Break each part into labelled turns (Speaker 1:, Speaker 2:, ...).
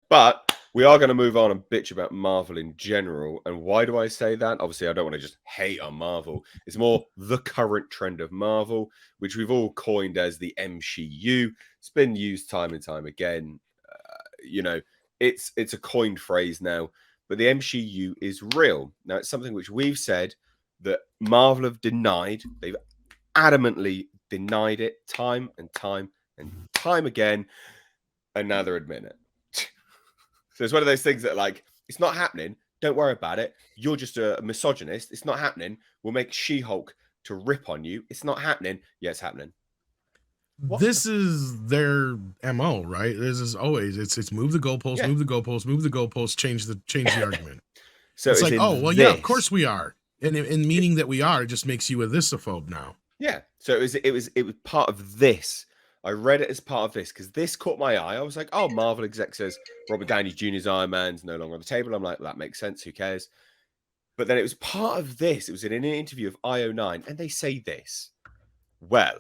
Speaker 1: But we are going to move on and bitch about Marvel in general. And why do I say that? Obviously, I don't want to just hate on Marvel. It's more the current trend of Marvel, which we've all coined as the MCU. It's been used time and time again. It's a coined phrase now, but the MCU is real. Now, it's something which we've said that Marvel have denied. They've adamantly denied it time and time and time again. And now they're admitting it. So it's one of those things that, like, it's not happening. Don't worry about it. You're just a misogynist. It's not happening. We'll make She-Hulk to rip on you. It's not happening. Yeah, it's happening.
Speaker 2: This is their MO, right? This is always it's move the goalpost, move the goalpost, move the goalpost, change the argument. So it's like, oh well, yeah, of course we are, and in meaning that we are, it just makes you a thisophobe now.
Speaker 1: Yeah. So it was part of this. I read it as part of this because this caught my eye. I was like, oh, Marvel exec says Robert Downey Jr.'s Iron Man's no longer on the table. I'm like, that makes sense. Who cares? But then it was part of this. It was in an interview of IO9, and they say this. Well,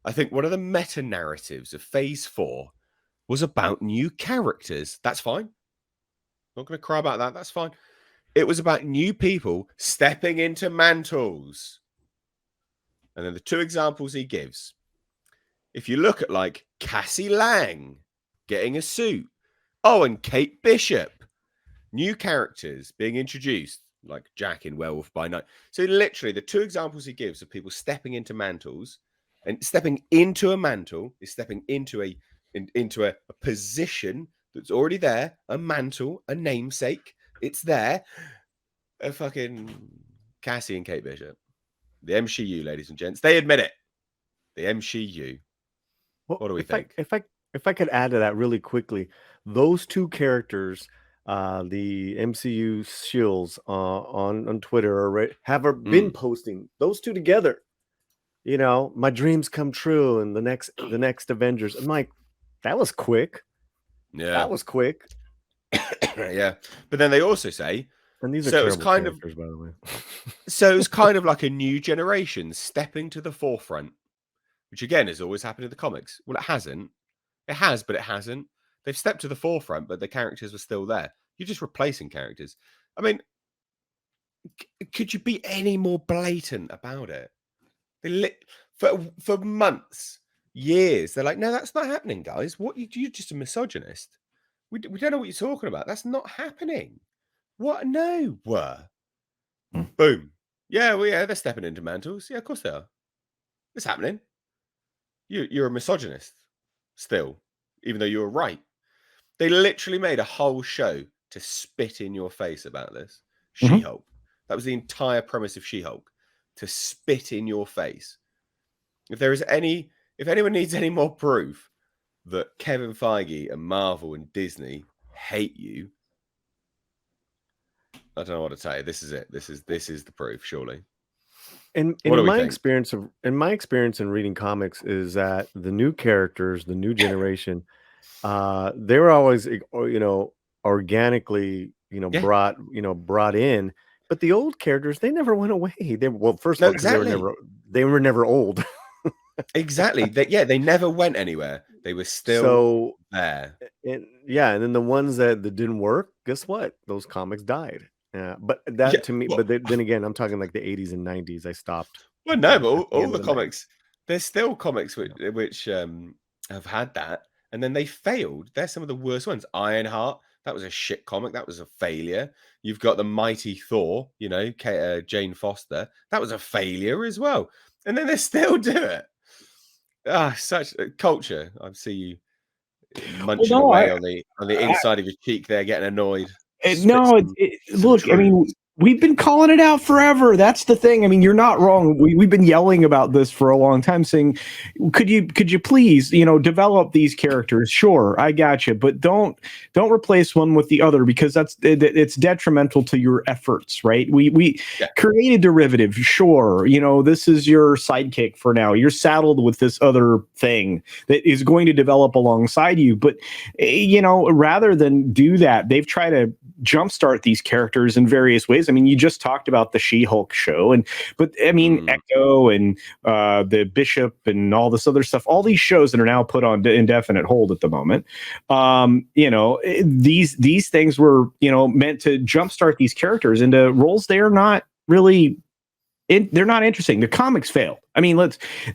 Speaker 1: I think one of the meta narratives of Phase 4 was about new characters. That's fine. Not going to cry about that. That's fine. It was about new people stepping into mantles. And then the two examples he gives. If you look at like Cassie Lang getting a suit. Oh, and Kate Bishop. New characters being introduced, like Jack in Werewolf by Night. So literally the two examples he gives of people stepping into mantles, and stepping into a mantle is stepping into a position that's already there, a mantle, a namesake. It's there. A fucking Cassie and Kate Bishop. The MCU, ladies and gents. They admit it. The MCU. What do we think?
Speaker 3: If I could add to that really quickly, those two characters, the MCU shills on Twitter have been posting those two together. You know, my dreams come true, and the next Avengers. I'm like, that was quick.
Speaker 1: Yeah,
Speaker 3: that was quick.
Speaker 1: Yeah, but then they also say,
Speaker 3: and these are so it was kind of, by the way.
Speaker 1: So it was kind of like a new generation stepping to the forefront, which again has always happened in the comics. Well, it hasn't. It has, but it hasn't. They've stepped to the forefront, but the characters were still there. You're just replacing characters. I mean, could you be any more blatant about it? For months, years, they're like, no, that's not happening, guys. You're just a misogynist. We don't know what you're talking about. That's not happening. What? No. Boom. Yeah, well, yeah, they're stepping into mantles. Yeah, of course they are. It's happening. You're a misogynist still, even though you were right. They literally made a whole show to spit in your face about this. She-Hulk. That was the entire premise of She-Hulk, to spit in your face. If anyone needs any more proof that Kevin Feige and Marvel and Disney hate you, I don't know what to tell you. This is it. This is the proof, surely.
Speaker 3: And in my experience in reading comics is that the new characters, the new generation, they were always, organically, brought in. But the old characters, they never went away. First of all, exactly. They were never old.
Speaker 1: Exactly. They never went anywhere. They were still there.
Speaker 3: And then the ones that didn't work, guess what? Those comics died. But that to me, then again, I'm talking like the 80s and 90s. I stopped.
Speaker 1: Well, no, but all the comics, there's still comics which have had that, and then they failed. They're some of the worst ones. Ironheart, that was a shit comic. That was a failure. You've got the Mighty Thor, Jane Foster. That was a failure as well. And then they still do it. Such culture. I see you munching away on the inside of your cheek there, getting annoyed.
Speaker 4: Look, I mean, we've been calling it out forever. That's the thing. I mean, you're not wrong. We've been yelling about this for a long time, saying, could you please, develop these characters? Sure, I got you, but don't replace one with the other, because it's detrimental to your efforts, right? We create a derivative. Sure, this is your sidekick for now. You're saddled with this other thing that is going to develop alongside you. But rather than do that, they've tried to jumpstart these characters in various ways. is. I mean, you just talked about the She-Hulk show, but I mean, Echo and the Bishop and all this other stuff, all these shows that are now put on indefinite hold at the moment. These things were, meant to jumpstart these characters into roles they are not really. They're not interesting. The comics failed. I mean,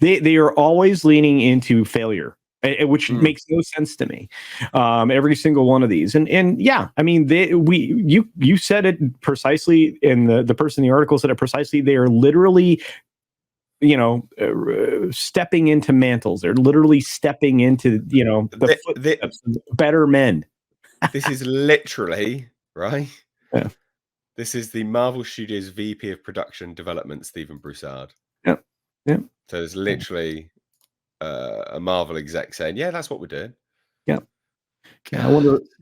Speaker 4: they are always leaning into failure, which makes no sense to me. Every single one of these, and yeah, I mean, you said it precisely, and the person in the article said it precisely. They are literally, stepping into mantles. They're literally stepping into, the footsteps of better men.
Speaker 1: This is literally right.
Speaker 4: Yeah.
Speaker 1: This is the Marvel Studios VP of Production Development, Stephen Broussard.
Speaker 4: Yeah. Yeah.
Speaker 1: So there's literally a Marvel exec saying, "Yeah, that's what we're doing."
Speaker 4: Yeah. I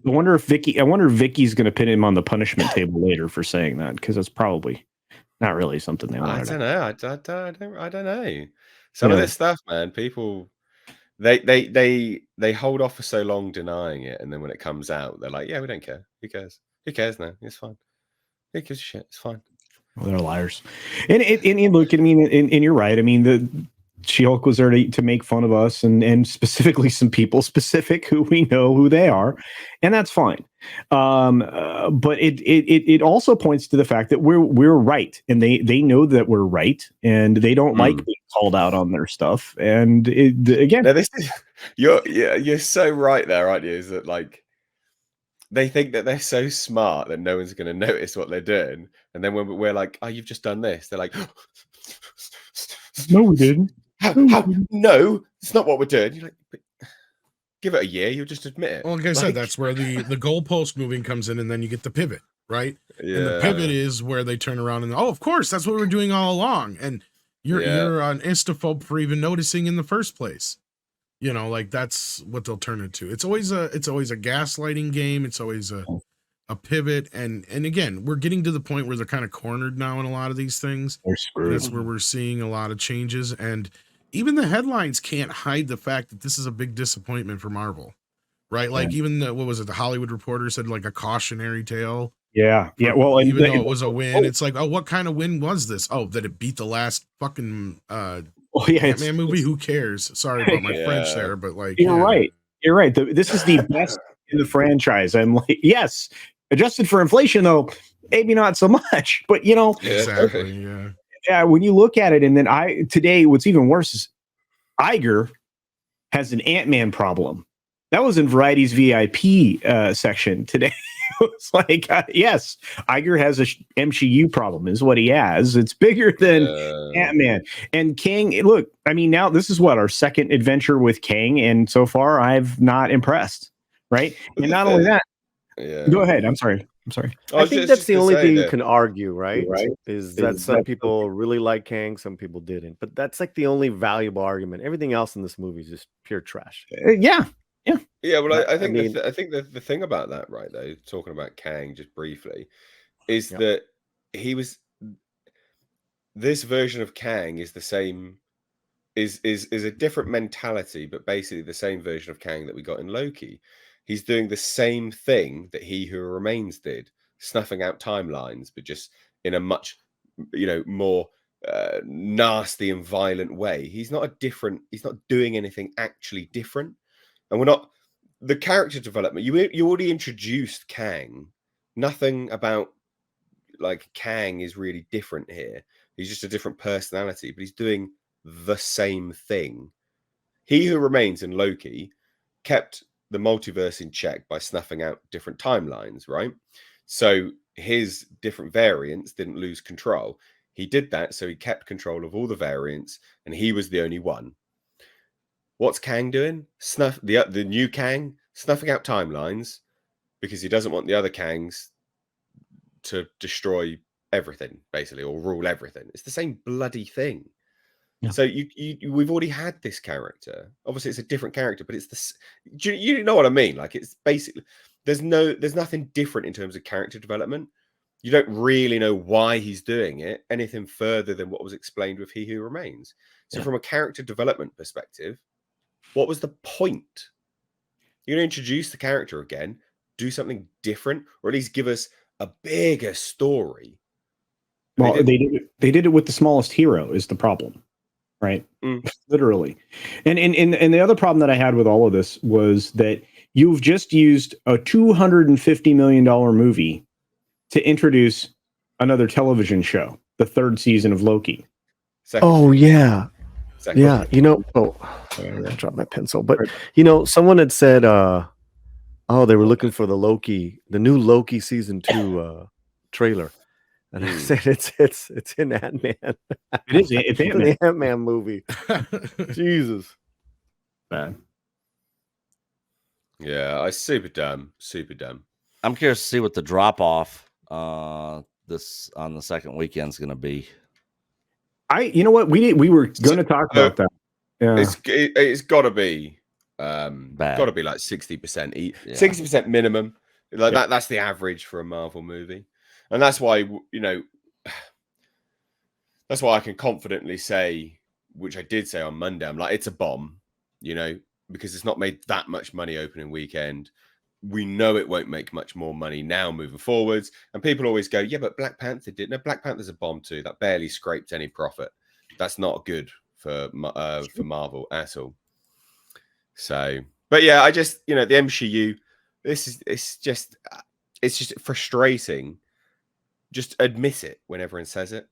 Speaker 4: wonder if Vicky's going to pin him on the punishment table later for saying that, because it's probably not really something they want.
Speaker 1: I don't know. I don't know. Some of this stuff, man, people they hold off for so long denying it, and then when it comes out, they're like, "Yeah, we don't care. Who cares? Who cares now? It's fine. Who gives a shit? It's fine."
Speaker 4: Well, they're liars. And look, I mean, and you're right. I mean, the She-Hulk was there to make fun of us and specifically some people who we know who they are, and that's fine. But it also points to the fact that we're right, and they know that we're right, and they don't like being called out on their stuff. And again,
Speaker 1: now you're so right there, aren't you? Is that like they think that they're so smart that no one's going to notice what they're doing, and then when we're like, "Oh, you've just done this," they're like,
Speaker 4: "No, we didn't."
Speaker 1: No, it's not what we're doing. You're like, give it a year, you'll just admit it.
Speaker 2: Well, like I said, that's where the goalpost moving comes in, and then you get the pivot, right? Yeah. And the pivot is where they turn around and, of course, that's what we're doing all along. And you're an instaphobe for even noticing in the first place. Like that's what they'll turn it to. It's always a gaslighting game. It's always a pivot, and again, we're getting to the point where they're kind of cornered now in a lot of these things.
Speaker 4: They're screwed.
Speaker 2: That's where we're seeing a lot of changes, and even the headlines can't hide the fact that this is a big disappointment for Marvel, right? Like even what was it? The Hollywood Reporter said like a cautionary tale.
Speaker 4: Yeah. Well,
Speaker 2: even though it was a win, it's like, what kind of win was this? Oh, that it beat the last fucking Batman movie. Who cares? Sorry about my French there, but like
Speaker 4: you're right. You're right. This is the best in the franchise. I'm like, yes, adjusted for inflation though, maybe not so much. But
Speaker 2: exactly. Yeah.
Speaker 4: Yeah, when you look at it, and then today, what's even worse is Iger has an Ant-Man problem. That was in Variety's VIP section today. It's like, yes, Iger has a MCU problem, is what he has. It's bigger than Ant-Man. And Kang, look, I mean, now this is our second adventure with Kang, and so far I've not impressed, right? And not only that, go ahead. I'm sorry.
Speaker 3: I think that's the only thing you can argue, right? Is that some people really like Kang, some people didn't. But that's like the only valuable argument. Everything else in this movie is just pure trash.
Speaker 4: Yeah.
Speaker 1: Well, I think the thing about that, right, though, talking about Kang just briefly, is that this version of Kang is the same, is a different mentality, but basically the same version of Kang that we got in Loki. He's doing the same thing that He Who Remains did, snuffing out timelines, but just in a much, more nasty and violent way. He's not doing anything actually different. And the character development, you already introduced Kang. Nothing about like Kang is really different here. He's just a different personality, but he's doing the same thing. He Who Remains in Loki kept the multiverse in check by snuffing out different timelines, right? So his different variants didn't lose control. He did that, so he kept control of all the variants, and he was the only one. What's Kang doing? The new Kang snuffing out timelines because he doesn't want the other Kangs to destroy everything, basically, or rule everything. It's the same bloody thing. Yeah. So we've already had this character. Obviously, it's a different character, but it's this. You know what I mean? Like it's basically there's nothing different in terms of character development. You don't really know why he's doing it anything further than what was explained with He Who Remains. So from a character development perspective, what was the point? You're going to introduce the character again, do something different, or at least give us a bigger story.
Speaker 4: Well, they did it with the smallest hero is the problem, right? Literally. And the other problem that I had with all of this was that you've just used a $250 million movie to introduce another television show, the third season of Loki.
Speaker 3: Yeah. You know, I dropped my pencil. But you know, someone had said they were looking for the new Loki season 2 trailer. And I said it's in Ant-Man.
Speaker 4: It is. It's
Speaker 3: in the Ant-Man movie. Jesus.
Speaker 4: Bad.
Speaker 1: Yeah, super dumb.
Speaker 5: I'm curious to see what the drop off this on the second weekend is going to be.
Speaker 4: You know what, we were going to talk about that. Yeah,
Speaker 1: it's got to be got to be like 60%, 60% minimum. Like that's the average for a Marvel movie, and that's why that's why I can confidently say, which I did say on Monday, I'm like, it's a bomb, because it's not made that much money opening weekend. We know it won't make much more money now moving forwards. And people always go, yeah, but Black Panther did. No, Black Panther's a bomb too. That barely scraped any profit. That's not good for Marvel at all. So, but yeah, I just, the MCU, it's just frustrating. Just admit it when everyone says it.